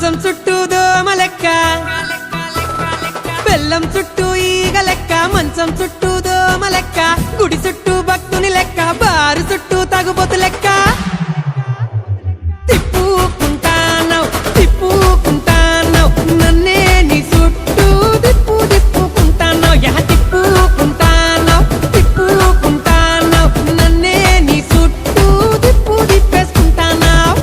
మంచం చుట్టూ దోమ లెక్క బెల్లం చుట్టూ ఈగ లెక్క మంచం చుట్టూ దోమ లెక్క గుడి చుట్టూ భక్తుని లెక్క బారు చుట్టూ తగుబోతు లెక్క తిప్పుకుంటానవ్ తిప్పుకుంటానవ్ నన్నే నీ చుట్టూ తిప్పుకుంటానవ్ యా తిప్పుకుంటానవ్ తిప్పుకుంటానవ్ నన్నే నీ చుట్టూ తిప్పేసుకుంటానవ్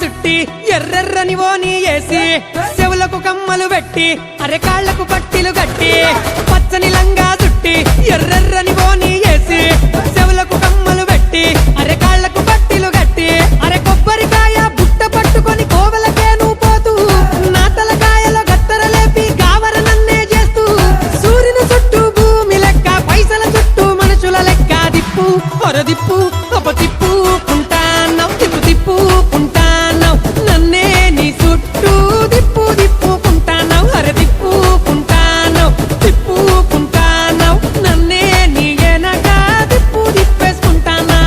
చుట్టి ఎర్రెర్రని ఓని వేసి చెవులకు కమ్మలు పెట్టి అరెకాళ్లకు పట్టిలు కట్టి పచ్చని లంగా చుట్టి ఎర్రెర్రని ఓని వేసి చెవులకు కమ్మలు పెట్టి అరెకాళ్లకు పట్టిలు కట్టి అరె కొబ్బరికాయ బుట్ట పట్టుకొని కోవెలకేను పోతూ నా తలకాయలో గత్తర లేపి గావర నన్నే చేస్తూ సూర్యుని చుట్టూ భూమి లెక్క పైసల చుట్టూ మనుషుల లెక్క దిప్పు పొరదిప్పు ఒక తిప్పుకుంటాను తిప్పు తిప్పుకుంటాను నన్నే నీ చుట్టూ తిప్పుకుంటాను అర తిప్పుకుంటాను తిప్పుకుంటాను నన్నే నీ వెనక తిప్పేసుకుంటాను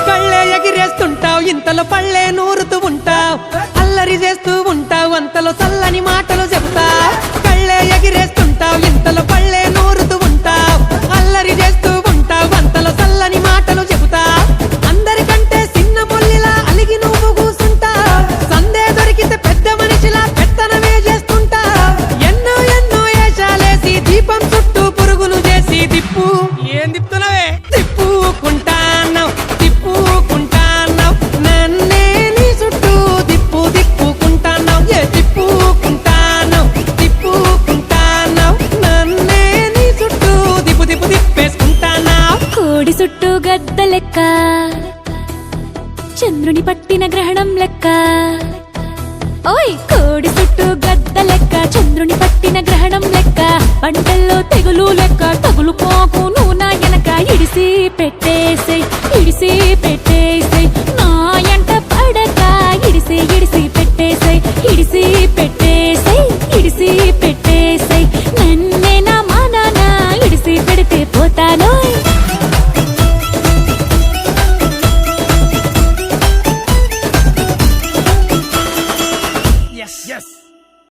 కళ్ళే ఎగిరేస్తుంటావు ఇంతలో పళ్ళే నూరుతూ ఉంటావు అల్లరి చేస్తూ ఉంటావు అంతలో చల్లని మాటలు చెప్తావు కళ్ళే ఎగిరేస్తుంటావు ఇంతలో పళ్ళే నూరుతూ ఉంటావు అల్లరి చేస్తూ ఉంటావు అంతలో చల్లని మాటలు చెబుతావు అందరికంటే చిన్న పొల్లిలా అలిగి నువ్వు కూసుంటావు సందే దొరికితే పెద్ద మనిషిలా పెత్తనమే చేస్తుంటావు ఎన్నో ఎన్నో ఏషాలేసి దీపం చుట్టూ పురుగులు చేసి దిప్పు ఏం తిప్పుతున్నావే తిప్పుకుంటాను తిప్పుకుంటాను నన్నే నీ చుట్టూ తిప్పుకుంటాను ఏ తిప్పుకుంటాను తిప్పుకుంటాను నన్నే నీ చుట్టూ తిప్పేసుకుంటాను కోడి చుట్టూ గద్ద లెక్క చంద్రుని పట్టిన గ్రహణం లెక్క ఓయ్ కోడి చుట్టూ గద్ద లెక్క చంద్రుని పట్టిన గ్రహణం లెక్క పంటల్లో తెగులు లెక్క తగులు పోకు నువ్వు నా వెనక ఇడిసి పెట్టేసే